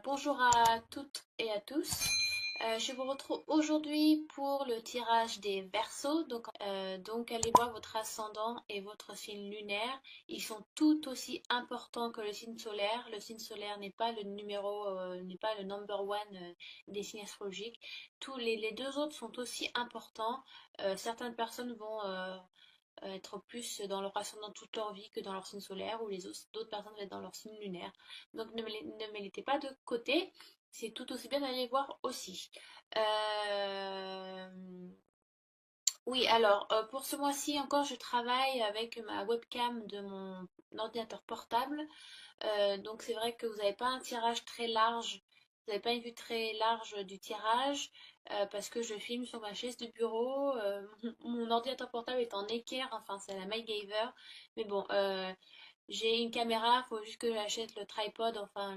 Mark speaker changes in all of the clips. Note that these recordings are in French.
Speaker 1: Bonjour à toutes et à tous. Je vous retrouve aujourd'hui pour le tirage des Verseaux. Donc allez voir votre ascendant et votre signe lunaire. Ils sont tout aussi importants que le signe solaire. Le signe solaire n'est pas le numéro, n'est pas le number one des signes astrologiques. Les deux autres sont aussi importants. Certaines personnes vont être plus dans leur ascendant toute leur vie que dans leur signe solaire, ou les autres d'autres personnes vont être dans leur signe lunaire. Donc ne me mettez pas de côté, c'est tout aussi bien d'aller voir aussi. Euh, Oui, alors pour ce mois-ci encore, je travaille avec ma webcam de mon ordinateur portable. Donc c'est vrai que vous n'avez pas un tirage très large, vous n'avez pas une vue très large du tirage, parce que je filme sur ma chaise de bureau. Mon ordinateur portable est en équerre, enfin c'est la MacGyver. Mais bon, j'ai une caméra, il faut juste que j'achète le tripod, enfin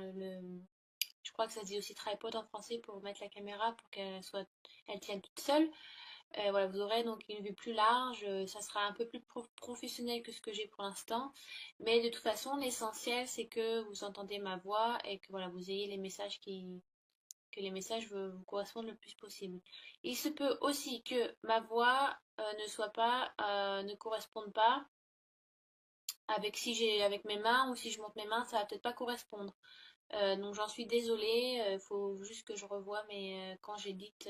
Speaker 1: je crois que ça se dit aussi tripod en français pour mettre la caméra pour elle tienne toute seule. Voilà, vous aurez donc une vue plus large, ça sera un peu plus professionnel que ce que j'ai pour l'instant, mais de toute façon, l'essentiel c'est que vous entendez ma voix et que voilà, vous ayez les messages que les messages vous correspondent le plus possible. Il se peut aussi que ma voix ne corresponde pas avec si j'ai avec mes mains, ou si je monte mes mains, ça va peut-être pas correspondre. Donc j'en suis désolée, il faut juste que je revoie quand j'édite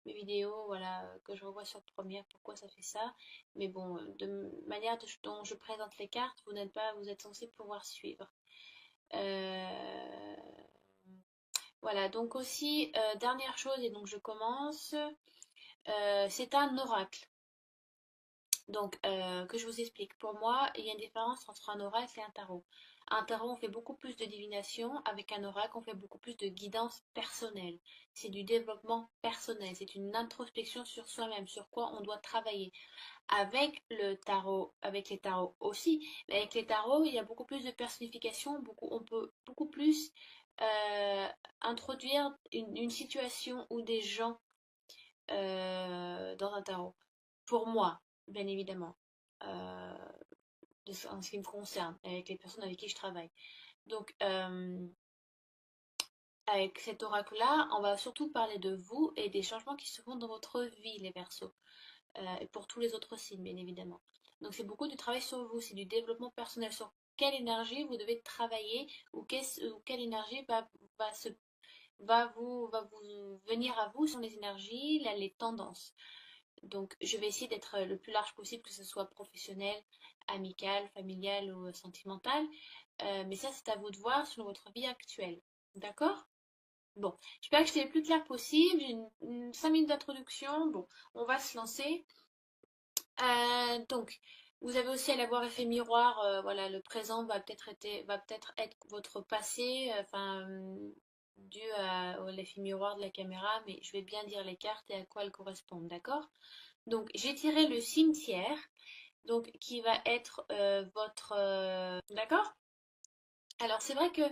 Speaker 1: mes vidéos, voilà, que je revoie sur Première pourquoi ça fait ça. Mais bon, de manière dont je présente les cartes, vous êtes censé pouvoir suivre. Euh, voilà, donc aussi, dernière chose, et donc je commence, c'est un oracle. Donc, que je vous explique. Pour moi, il y a une différence entre un oracle et un tarot. Un tarot, on fait beaucoup plus de divination. Avec un oracle, on fait beaucoup plus de guidance personnelle. C'est du développement personnel. C'est une introspection sur soi-même, sur quoi on doit travailler. Avec le tarot, avec les tarots aussi, mais avec les tarots, il y a beaucoup plus de personnification. On peut beaucoup plus euh, introduire une situation ou des gens dans un tarot. Pour moi, bien évidemment, euh, en ce qui me concerne, avec les personnes avec qui je travaille. Donc, avec cet oracle-là, on va surtout parler de vous et des changements qui se font dans votre vie, les Verseaux, et pour tous les autres signes, bien évidemment. Donc, c'est beaucoup du travail sur vous, c'est du développement personnel, sur quelle énergie vous devez travailler, ou quelle énergie va, se, va vous venir à vous sur les énergies, les tendances. Donc, je vais essayer d'être le plus large possible, que ce soit professionnel, amical, familial ou sentimental. Mais ça, c'est à vous de voir sur votre vie actuelle. D'accord? Bon, j'espère que je j'étais le plus clair possible. J'ai 5 minutes d'introduction. Bon, on va se lancer. Donc, vous avez aussi à l'avoir effet miroir. Voilà, le présent va peut-être être votre passé, dû à l'effet miroir de la caméra, mais je vais bien dire les cartes et à quoi elles correspondent, d'accord? Donc, j'ai tiré le cimetière, donc qui va être votre... D'accord? Alors, c'est vrai que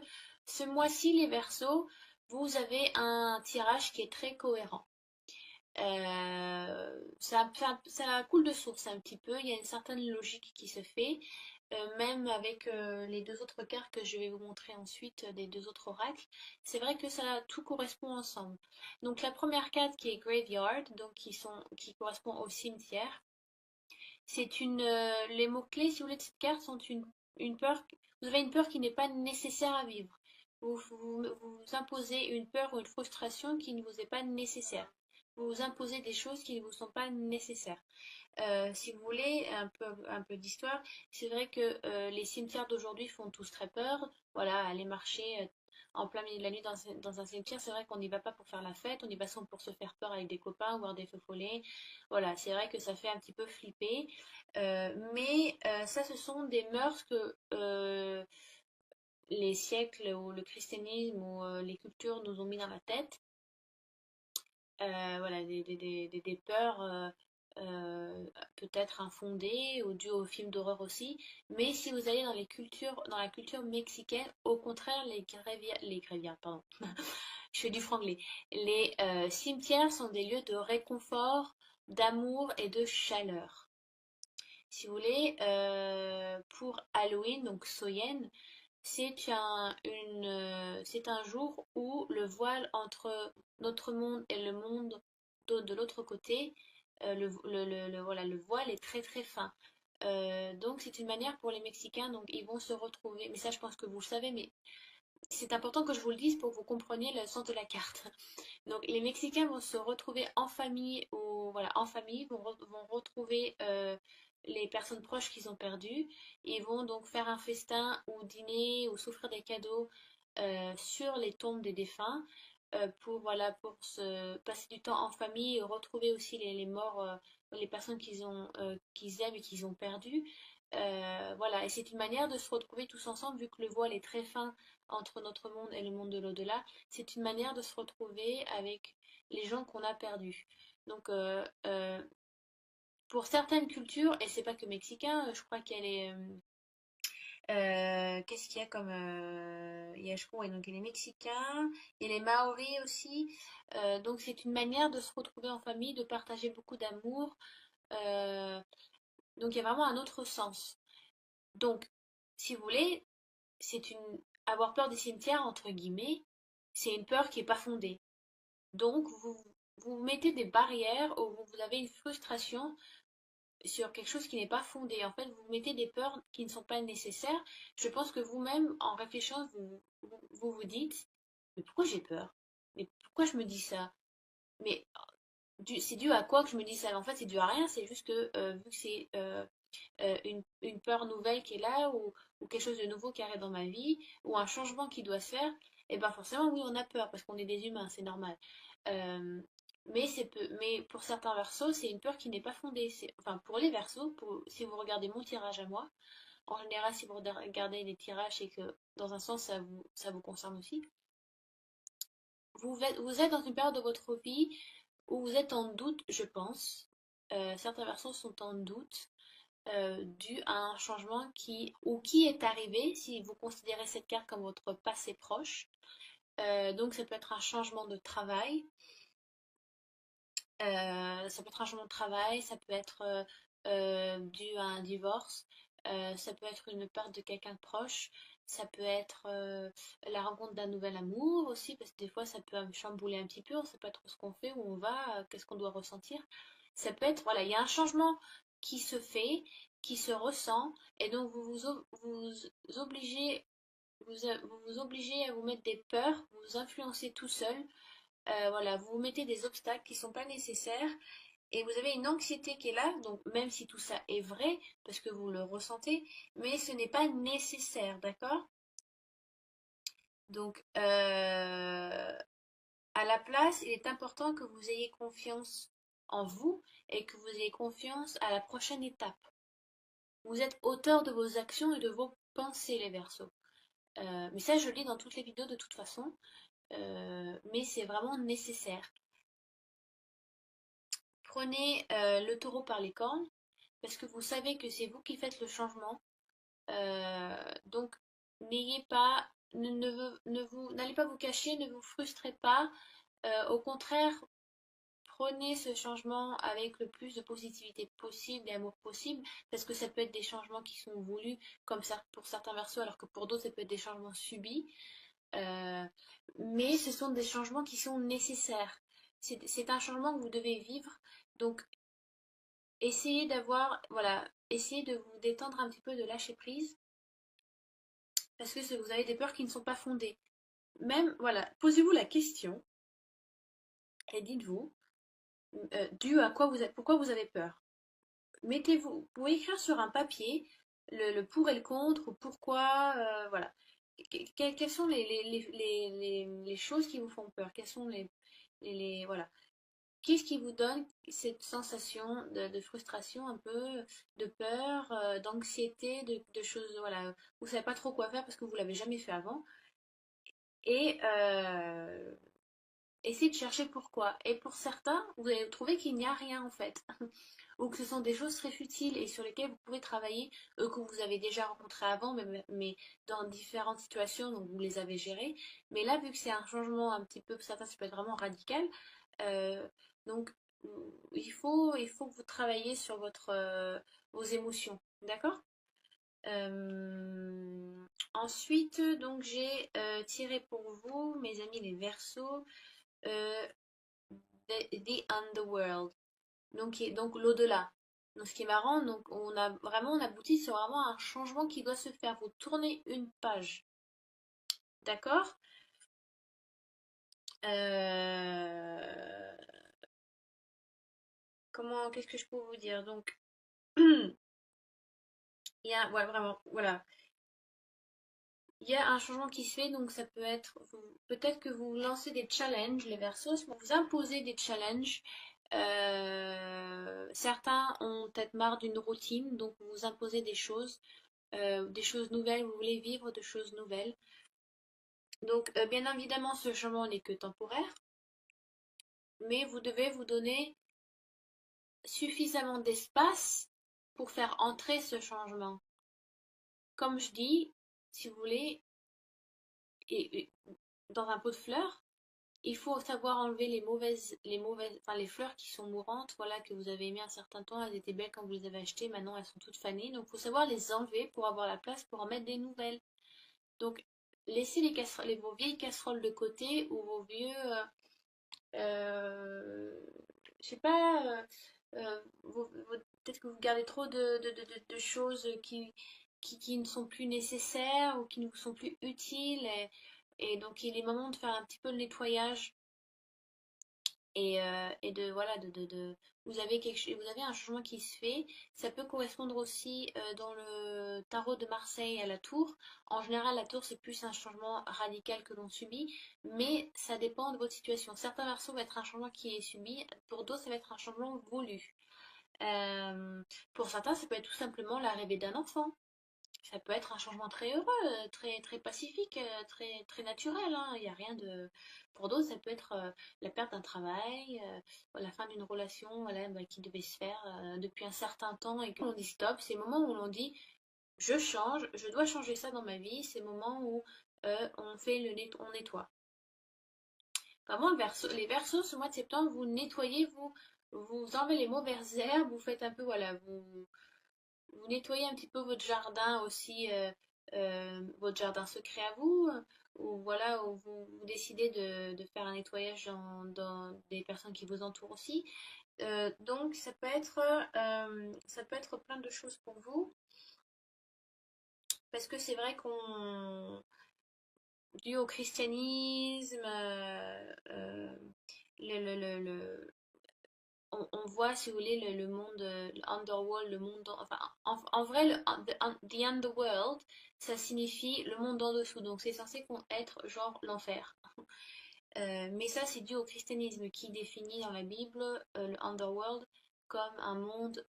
Speaker 1: ce mois-ci, les Verseaux, vous avez un tirage qui est très cohérent. Ça coule de source un petit peu, il y a une certaine logique qui se fait, même avec les deux autres cartes que je vais vous montrer ensuite, des deux autres oracles. C'est vrai que ça tout correspond ensemble. Donc la première carte qui est Graveyard, donc qui correspond au cimetière. Les mots-clés, si vous voulez, de cette carte sont une peur. Vous avez une peur qui n'est pas nécessaire à vivre. Vous imposez une peur ou une frustration qui ne vous est pas nécessaire. Vous vous imposez des choses qui ne vous sont pas nécessaires. Si vous voulez un peu d'histoire, c'est vrai que les cimetières d'aujourd'hui font tous très peur. Voilà, aller marcher en plein milieu de la nuit dans un cimetière, c'est vrai qu'on n'y va pas pour faire la fête, on y va pour se faire peur avec des copains, voir des feux follets. Voilà, c'est vrai que ça fait un petit peu flipper. Mais ça, ce sont des mœurs que les siècles ou le christianisme ou les cultures nous ont mis dans la tête. Voilà, des peurs euh, peut-être infondées ou dues aux films d'horreur aussi. Mais si vous allez dans la culture mexicaine, au contraire, les grévières, pardon, je fais du franglais. Les cimetières sont des lieux de réconfort, d'amour et de chaleur. Si vous voulez, pour Halloween, donc Soyen, c'est un jour où le voile entre notre monde et le monde de l'autre côté, voilà, le voile est très très fin. Donc c'est une manière pour les Mexicains, donc ils vont se retrouver, mais ça je pense que vous le savez, mais c'est important que je vous le dise pour que vous compreniez le sens de la carte. Donc les Mexicains vont se retrouver en famille, ou voilà, en famille, vont retrouver les personnes proches qu'ils ont perdues. Ils vont donc faire un festin ou dîner ou s'offrir des cadeaux sur les tombes des défunts pour, voilà, pour se passer du temps en famille et retrouver aussi les morts, les personnes qu'ils aiment et qu'ils ont perdues. Voilà, et c'est une manière de se retrouver tous ensemble, vu que le voile est très fin entre notre monde et le monde de l'au-delà. C'est une manière de se retrouver avec les gens qu'on a perdus. Donc, pour certaines cultures, et c'est pas que mexicain, je crois qu'il y a qu'est-ce qu'il y a comme. Il y a, je crois, ouais, donc il y a les Mexicains, et les Maoris aussi. Donc, c'est une manière de se retrouver en famille, de partager beaucoup d'amour. Euh, donc, il y a vraiment un autre sens. Donc, si vous voulez, c'est une. Avoir peur des cimetières, entre guillemets, c'est une peur qui n'est pas fondée. Donc, vous mettez des barrières ou vous avez une frustration sur quelque chose qui n'est pas fondé. En fait, vous mettez des peurs qui ne sont pas nécessaires. Je pense que vous-même, en réfléchissant, vous dites, mais pourquoi j'ai peur? Mais pourquoi je me dis ça? Mais c'est dû à quoi que je me dis ça? En fait, c'est dû à rien. C'est juste que vu que c'est une peur nouvelle qui est là ou quelque chose de nouveau qui arrive dans ma vie ou un changement qui doit se faire, et ben forcément oui on a peur parce qu'on est des humains, c'est normal. Euh, mais pour certains versos, c'est une peur qui n'est pas fondée. Enfin, pour les versos, si vous regardez mon tirage à moi, en général, si vous regardez les tirages et que dans un sens ça vous concerne aussi, vous êtes dans une période de votre vie où vous êtes en doute, je pense. Certains versos sont en doute dû à un changement qui est arrivé, si vous considérez cette carte comme votre passé proche. Donc ça peut être un changement de travail, ça peut être un changement de travail, ça peut être dû à un divorce, ça peut être une perte de quelqu'un de proche, ça peut être la rencontre d'un nouvel amour aussi, parce que des fois ça peut chambouler un petit peu, on ne sait pas trop ce qu'on fait, où on va, qu'est-ce qu'on doit ressentir. Ça peut être, voilà, il y a un changement qui se fait, qui se ressent, et donc vous obligez, vous vous obligez à vous mettre des peurs, vous vous influencez tout seul. Voilà, vous vous mettez des obstacles qui ne sont pas nécessaires et vous avez une anxiété qui est là, donc même si tout ça est vrai, parce que vous le ressentez, mais ce n'est pas nécessaire, d'accord? Donc, à la place, il est important que vous ayez confiance en vous et que vous ayez confiance à la prochaine étape. Vous êtes auteur de vos actions et de vos pensées, les Verseaux. Mais ça, je le dis dans toutes les vidéos de toute façon, mais c'est vraiment nécessaire. Prenez le taureau par les cornes, parce que vous savez que c'est vous qui faites le changement. Donc, n'ayez pas, n'allez pas vous cacher, ne vous frustrez pas. Au contraire, prenez ce changement avec le plus de positivité possible et amour possible, parce que ça peut être des changements qui sont voulus, comme ça pour certains versos, alors que pour d'autres, ça peut être des changements subis. Euh, mais ce sont des changements qui sont nécessaires. C'est un changement que vous devez vivre. Donc, essayez de vous détendre un petit peu, de lâcher prise, parce que vous avez des peurs qui ne sont pas fondées. Même, voilà, posez-vous la question et dites-vous, dû à quoi pourquoi vous avez peur. Vous pouvez écrire sur un papier le pour et le contre, ou pourquoi, voilà. Quelles sont les choses qui vous font peur? Quelles sont voilà. Qu'est-ce qui vous donne cette sensation de frustration un peu, de peur, d'anxiété, de choses, voilà, vous ne savez pas trop quoi faire parce que vous ne l'avez jamais fait avant. Et essayez de chercher pourquoi. Et pour certains, vous allez trouver qu'il n'y a rien en fait. Ou que ce sont des choses très futiles et sur lesquelles vous pouvez travailler, que vous avez déjà rencontrés avant, mais dans différentes situations, donc vous les avez gérées. Mais là, vu que c'est un changement un petit peu, pour certains, ça peut être vraiment radical, euh, donc il faut que vous travaillez sur vos émotions, d'accord? Ensuite, donc j'ai tiré pour vous, mes amis les Verseaux, the Underworld, donc l'au-delà. Donc ce qui est marrant, donc on aboutit sur vraiment un changement qui doit se faire. Vous tournez une page, d'accord? Qu'est-ce que je peux vous dire? Donc il y a, ouais, vraiment, voilà. Il y a un changement qui se fait, donc ça peut être, peut-être que vous lancez des challenges, les Verseaux, vous imposez des challenges. Certains ont peut-être marre d'une routine, donc vous imposez des choses nouvelles, vous voulez vivre de choses nouvelles. Donc, bien évidemment, ce changement n'est que temporaire, mais vous devez vous donner suffisamment d'espace pour faire entrer ce changement. Comme je dis, si vous voulez, et dans un pot de fleurs, il faut savoir enlever enfin les fleurs qui sont mourantes, voilà, que vous avez mis un certain temps, elles étaient belles quand vous les avez achetées, maintenant elles sont toutes fanées, donc il faut savoir les enlever pour avoir la place pour en mettre des nouvelles. Donc laissez vos vieilles casseroles de côté ou vos vieux, je sais pas, peut-être que vous gardez trop de choses qui ne sont plus nécessaires ou qui ne vous sont plus utiles et donc il est moment de faire un petit peu le nettoyage et de voilà vous avez vous avez un changement qui se fait. Ça peut correspondre aussi dans le tarot de Marseille à la tour. En général, la tour c'est plus un changement radical que l'on subit, mais ça dépend de votre situation. Certains versos va être un changement qui est subi, pour d'autres ça va être un changement voulu. Pour certains, ça peut être tout simplement l'arrivée d'un enfant. Ça peut être un changement très heureux, très, très pacifique, très, très naturel, hein. Il y a rien de. Pour d'autres, ça peut être la perte d'un travail, la fin d'une relation voilà, bah, qui devait se faire depuis un certain temps et qu'on dit stop. C'est le moment où l'on dit je change, je dois changer ça dans ma vie. C'est le moment où on nettoie. Vraiment, les versos, ce mois de septembre, vous nettoyez, vous enlevez les mauvaises herbes, vous faites un peu, voilà, vous nettoyez un petit peu votre jardin aussi, votre jardin secret à vous, ou voilà, où vous décidez de faire un nettoyage dans des personnes qui vous entourent aussi. Donc ça peut être plein de choses pour vous, parce que c'est vrai qu'on, dû au christianisme, le, on voit, si vous voulez, le monde, l'underworld, le monde, enfin, en vrai, the underworld, ça signifie le monde en dessous, donc c'est censé être genre l'enfer. Mais ça, c'est dû au christianisme qui définit dans la Bible le underworld comme un monde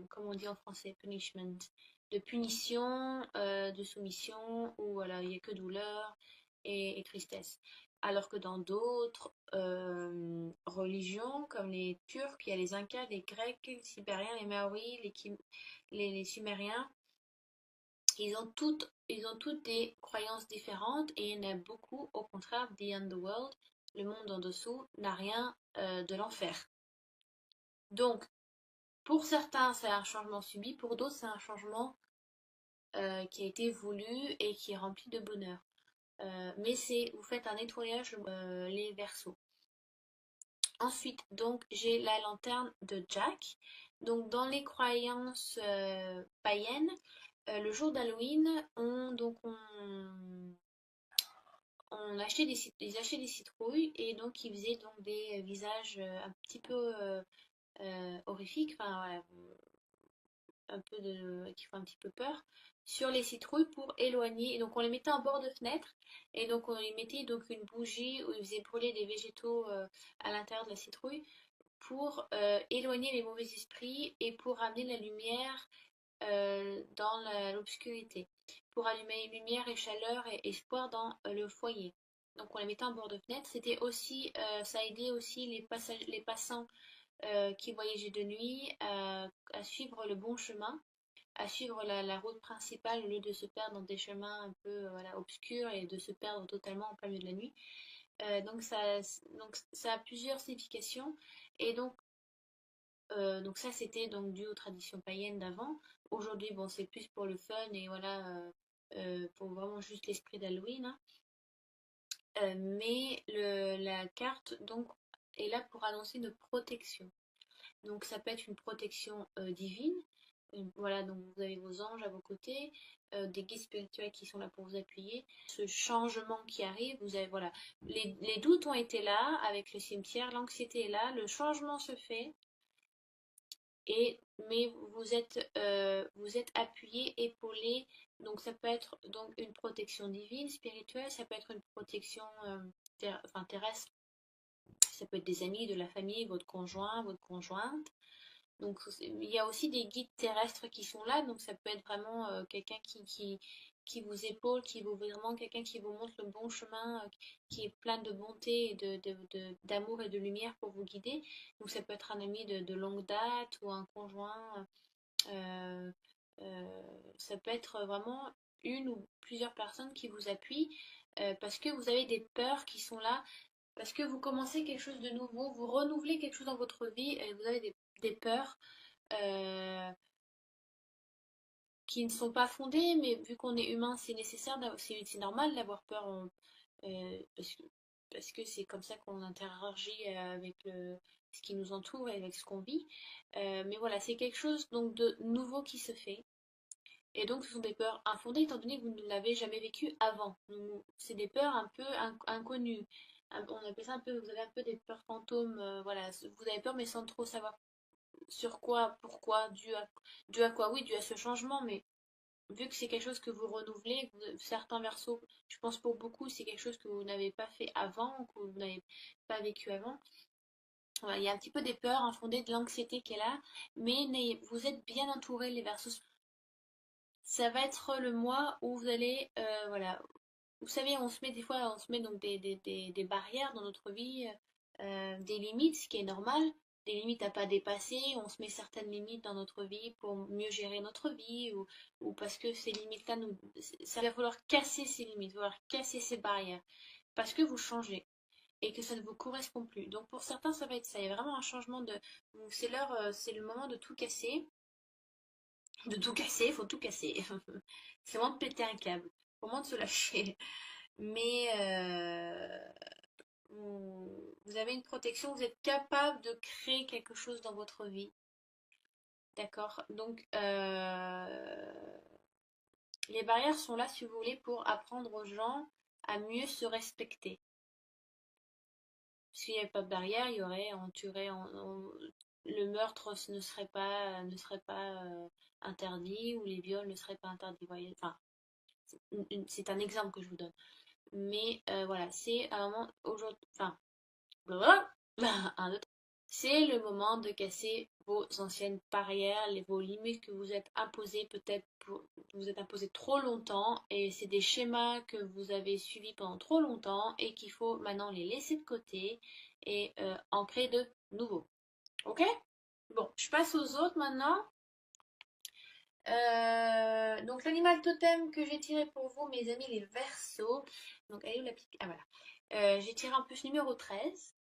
Speaker 1: comment on dit en français, punishment, de punition, de soumission, où voilà, il n'y a que douleur et tristesse. Alors que dans d'autres religions, comme les Turcs, il y a les Incas, les Grecs, les Sibériens, les Maoris, les Sumériens, ils ont toutes des croyances différentes et il y en a beaucoup, au contraire, the underworld, le monde en dessous, n'a rien de l'enfer. Donc, pour certains, c'est un changement subi, pour d'autres, c'est un changement qui a été voulu et qui est rempli de bonheur. Mais vous faites un nettoyage les versos. Ensuite, donc, j'ai la lanterne de Jack. Donc, dans les croyances païennes, le jour d'Halloween, on achetait ils achetaient des citrouilles et donc ils faisaient donc des visages un petit peu horrifiques, enfin voilà, un peu qui font un petit peu peur sur les citrouilles pour éloigner. Et donc on les mettait en bord de fenêtre et donc on y mettait donc une bougie où ils faisaient brûler des végétaux à l'intérieur de la citrouille pour éloigner les mauvais esprits et pour amener la lumière dans l'obscurité, pour allumer lumière et chaleur et espoir dans le foyer. Donc on les mettait en bord de fenêtre. C'était aussi, ça aidait aussi les passants qui voyageaient de nuit à suivre le bon chemin, à suivre la route principale au lieu de se perdre dans des chemins un peu voilà, obscurs et de se perdre totalement en plein milieu de la nuit. Donc ça a plusieurs significations et donc ça c'était donc dû aux traditions païennes d'avant. Aujourd'hui, bon, c'est plus pour le fun et voilà, pour vraiment juste l'esprit d'Halloween, hein. Mais la carte donc est là pour annoncer une protection. Donc ça peut être une protection divine. Voilà, donc vous avez vos anges à vos côtés, des guides spirituels qui sont là pour vous appuyer. Ce changement qui arrive, vous avez voilà, les doutes ont été là avec le cimetière, l'anxiété est là, le changement se fait. Et mais vous êtes appuyé, épaulé, donc ça peut être donc une protection divine, spirituelle, ça peut être une protection enfin, terrestre, ça peut être des amis, de la famille, votre conjoint, votre conjointe. Donc il y a aussi des guides terrestres qui sont là, donc ça peut être vraiment quelqu'un qui vous épaule, qui vous vraiment quelqu'un qui vous montre le bon chemin, qui est plein de bonté et d'amour et de lumière pour vous guider. Donc ça peut être un ami de longue date ou un conjoint. euh, Ça peut être vraiment une ou plusieurs personnes qui vous appuient parce que vous avez des peurs qui sont là, parce que vous commencez quelque chose de nouveau, vous renouvelez quelque chose dans votre vie et vous avez des peurs euh, qui ne sont pas fondées, mais vu qu'on est humain, c'est nécessaire, c'est normal d'avoir peur parce parce que c'est comme ça qu'on interagit avec ce qui nous entoure et avec ce qu'on vit. Mais voilà, c'est quelque chose donc de nouveau qui se fait. Et donc, ce sont des peurs infondées étant donné que vous ne l'avez jamais vécu avant. C'est des peurs un peu inconnues. On appelle ça un peu, vous avez un peu des peurs fantômes. Voilà, vous avez peur mais sans trop savoir sur quoi, pourquoi, dû à quoi, oui, dû à ce changement, mais vu que c'est quelque chose que vous renouvelez, certains versos, je pense pour beaucoup, c'est quelque chose que vous n'avez pas fait avant, que vous n'avez pas vécu avant. Voilà, il y a un petit peu des peurs infondées, de l'anxiété qui est là, mais vous êtes bien entouré, les versos. Ça va être le mois où vous allez, voilà, vous savez, on se met des fois, on se met donc des barrières dans notre vie, des limites, ce qui est normal, des limites à pas dépasser. On se met certaines limites dans notre vie pour mieux gérer notre vie ou parce que ces limites-là, ça va falloir casser ces limites, il va falloir casser ces barrières parce que vous changez et que ça ne vous correspond plus. Donc pour certains, ça va être ça. Il y a vraiment un changement de, c'est l'heure, c'est le moment de tout casser, il faut tout casser. C'est vraiment de péter un câble, vraiment de se lâcher. Mais vous avez une protection, vous êtes capable de créer quelque chose dans votre vie. D'accord? Donc, les barrières sont là, si vous voulez, pour apprendre aux gens à mieux se respecter. S'il n'y avait pas de barrière, il y aurait, on tuerait, le meurtre ne serait pas interdit ou les viols ne seraient pas interdits. Vous voyez, enfin, c'est un exemple que je vous donne. Mais voilà, c'est un moment aujourd'hui, enfin, un autre. C'est le moment de casser vos anciennes barrières, vos limites que vous êtes imposées peut-être vous êtes imposées trop longtemps et c'est des schémas que vous avez suivis pendant trop longtemps et qu'il faut maintenant les laisser de côté et en créer de nouveaux. Ok? Bon, je passe aux autres maintenant. Donc l'animal totem que j'ai tiré pour vous, mes amis, les Verseaux. Donc elle est où la petite... Ah voilà. J'ai tiré un peu ce numéro 13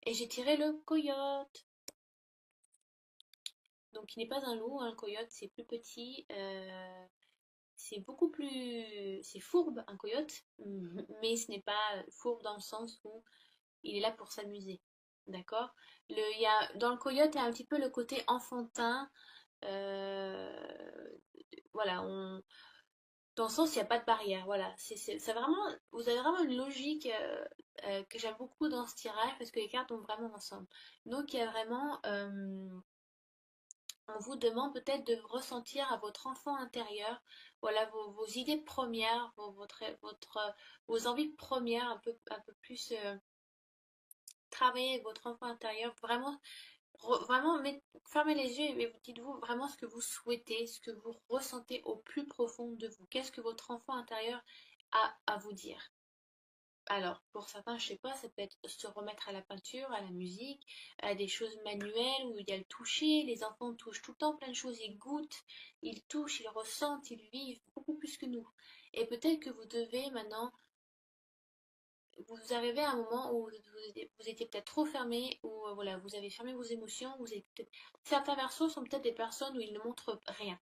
Speaker 1: et j'ai tiré le coyote. Donc il n'est pas un loup, un coyote c'est plus petit, c'est beaucoup plus... C'est fourbe un coyote, mais ce n'est pas fourbe dans le sens où il est là pour s'amuser. D'accord? Dans le coyote, il y a un petit peu le côté enfantin. Voilà, dans le sens, il n'y a pas de barrière. Voilà, vraiment, vous avez vraiment une logique que j'aime beaucoup dans ce tirage parce que les cartes vont vraiment ensemble. Donc, il y a vraiment, on vous demande peut-être de ressentir à votre enfant intérieur, voilà, vos idées premières, vos envies premières, un peu plus travailler avec votre enfant intérieur, vraiment vraiment, fermez les yeux et dites-vous vraiment ce que vous souhaitez, ce que vous ressentez au plus profond de vous. Qu'est-ce que votre enfant intérieur a à vous dire? Alors, pour certains, je sais pas, ça peut être se remettre à la peinture, à la musique, à des choses manuelles où il y a le toucher. Les enfants touchent tout le temps plein de choses, ils goûtent, ils touchent, ils ressentent, ils vivent beaucoup plus que nous. Et peut-être que vous devez maintenant vous arrivez à un moment où vous étiez peut-être trop fermé, ou voilà, vous avez fermé vos émotions, certains versos sont peut-être des personnes où ils ne montrent rien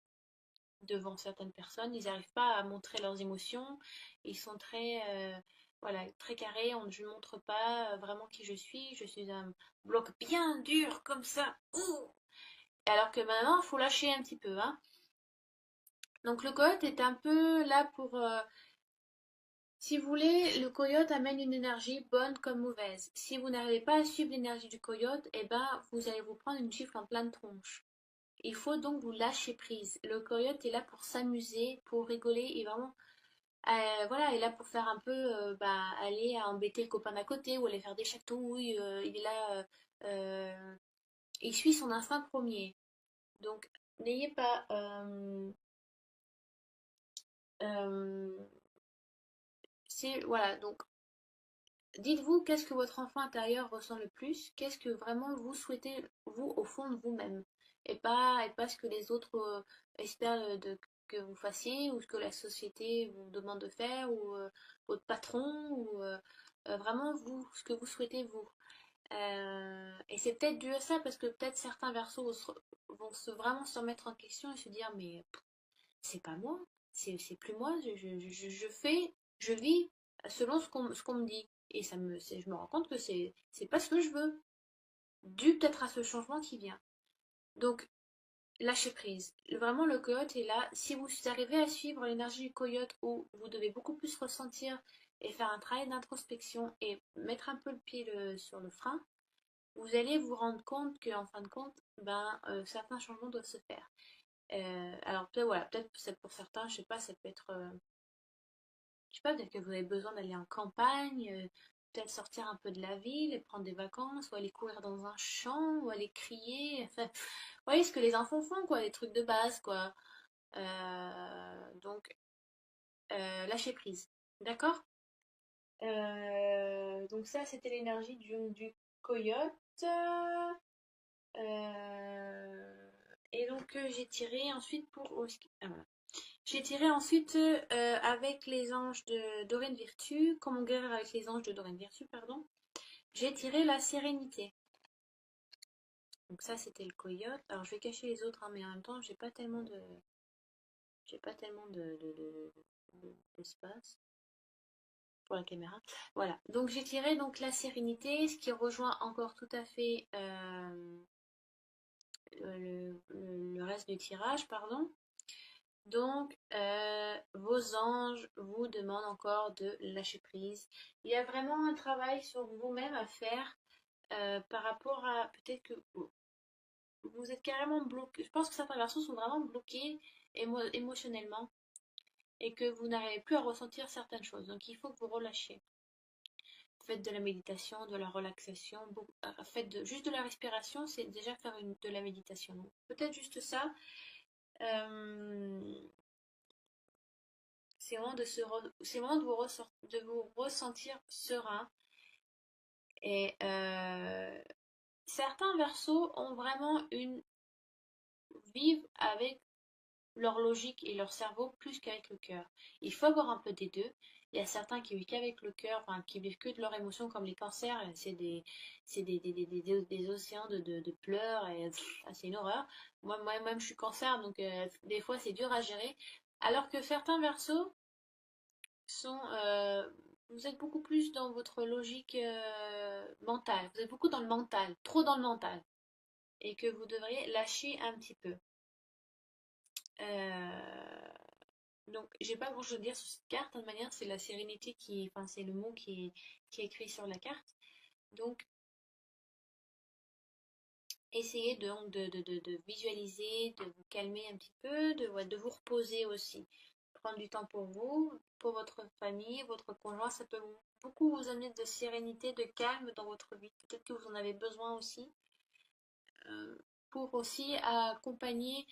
Speaker 1: devant certaines personnes, ils n'arrivent pas à montrer leurs émotions, ils sont très, voilà, très carrés, je ne montre pas vraiment qui je suis un bloc bien dur comme ça, ouh. Alors que maintenant, il faut lâcher un petit peu, hein. Donc le coyote est un peu là pour, si vous voulez, le coyote amène une énergie bonne comme mauvaise. Si vous n'arrivez pas à suivre l'énergie du coyote, eh ben, vous allez vous prendre une gifle en pleine tronche. Il faut donc vous lâcher prise. Le coyote est là pour s'amuser, pour rigoler et vraiment, voilà, il est là pour faire un peu, bah, aller à embêter le copain d'à côté ou aller faire des chatouilles. Il est là, euh, il suit son instinct premier. Donc, n'ayez pas, euh, voilà, donc dites-vous qu'est-ce que votre enfant intérieur ressent le plus, qu'est-ce que vraiment vous souhaitez, vous, au fond de vous-même, et pas ce que les autres espèrent que vous fassiez, ou ce que la société vous demande de faire, ou votre patron, ou vraiment vous, ce que vous souhaitez vous. Et c'est peut-être dû à ça, parce que peut-être certains versos vont vraiment se remettre en question et se dire, mais c'est pas moi, c'est plus moi, je fais, je vis selon ce qu'on me dit. Et je me rends compte que c'est pas ce que je veux, dû peut-être à ce changement qui vient. Donc, lâchez prise. Vraiment, le coyote est là. Si vous arrivez à suivre l'énergie du coyote, où vous devez beaucoup plus ressentir et faire un travail d'introspection et mettre un peu le pied sur le frein, vous allez vous rendre compte qu'en fin de compte, ben, certains changements doivent se faire. Alors peut-être voilà, peut-être pour certains, je sais pas, ça peut être, je sais pas, peut-être que vous avez besoin d'aller en campagne, peut-être sortir un peu de la ville et prendre des vacances, ou aller courir dans un champ, ou aller crier. Enfin, vous voyez ce que les enfants font, quoi, des trucs de base, quoi. Donc, lâcher prise. D'accord? Donc ça, c'était l'énergie du coyote. Et donc, j'ai tiré ensuite pour... Ah, voilà. J'ai tiré ensuite avec les anges de Dorine Virtue, comment guérir avec les anges de Dorine Virtue, pardon. J'ai tiré la sérénité. Donc ça c'était le coyote. Alors je vais cacher les autres, hein, mais en même temps j'ai pas tellement d'espace pour la caméra. Voilà. Donc j'ai tiré donc la sérénité, ce qui rejoint encore tout à fait le reste du tirage, pardon. Donc, vos anges vous demandent encore de lâcher prise. Il y a vraiment un travail sur vous-même à faire par rapport à peut-être que vous êtes carrément bloqué. Je pense que certains garçons sont vraiment bloqués émotionnellement et que vous n'arrivez plus à ressentir certaines choses. Donc, il faut que vous relâchiez. Faites de la méditation, de la relaxation, faites juste de la respiration, c'est déjà faire de la méditation. Donc, peut-être juste ça. Euh, C'est vraiment c'est vraiment de vous ressentir serein. Et certains versos ont vraiment vivent avec leur logique et leur cerveau plus qu'avec le cœur. Il faut avoir un peu des deux. Il y a certains qui vivent qu'avec le cœur, enfin, qui vivent que de leurs émotions, comme les cancers. C'est des océans de pleurs et c'est une horreur. Moi-même, je suis cancer, donc des fois, c'est dur à gérer. Alors que certains versos sont, vous êtes beaucoup plus dans votre logique mentale. Vous êtes beaucoup dans le mental, trop dans le mental, et que vous devriez lâcher un petit peu. Euh, donc, j'ai pas grand chose à dire sur cette carte. De toute manière, c'est la sérénité enfin, c'est le mot qui est écrit sur la carte. Donc, essayez donc de visualiser, de vous calmer un petit peu, de vous reposer aussi. Prendre du temps pour vous, pour votre famille, votre conjoint, ça peut beaucoup vous amener de sérénité, de calme dans votre vie. Peut-être que vous en avez besoin aussi, euh, pour aussi accompagner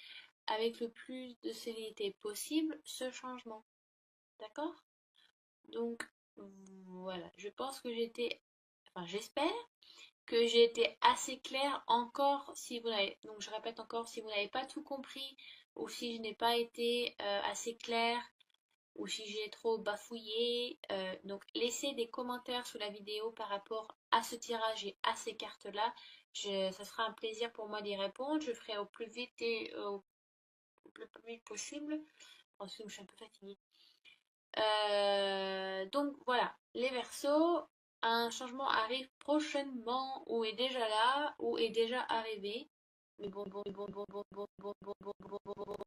Speaker 1: avec le plus de sérénité possible ce changement. D'accord? Donc, voilà, je pense que enfin j'espère que j'ai été assez claire. Encore, si vous n'avez, donc je répète encore, si vous n'avez pas tout compris, ou si je n'ai pas été assez claire, ou si j'ai trop bafouillé. Donc laissez des commentaires sous la vidéo par rapport à ce tirage et à ces cartes-là. Ça sera un plaisir pour moi d'y répondre. Je ferai au plus vite et au plus vite possible. Parce que je suis un peu fatiguée. Donc voilà, les Verseaux, un changement arrive prochainement, ou est déjà là, ou est déjà arrivé. Mais bon, bon, bon, bon, bon, bon, bon, bon, bon, bon, bon, bon, bon, bon.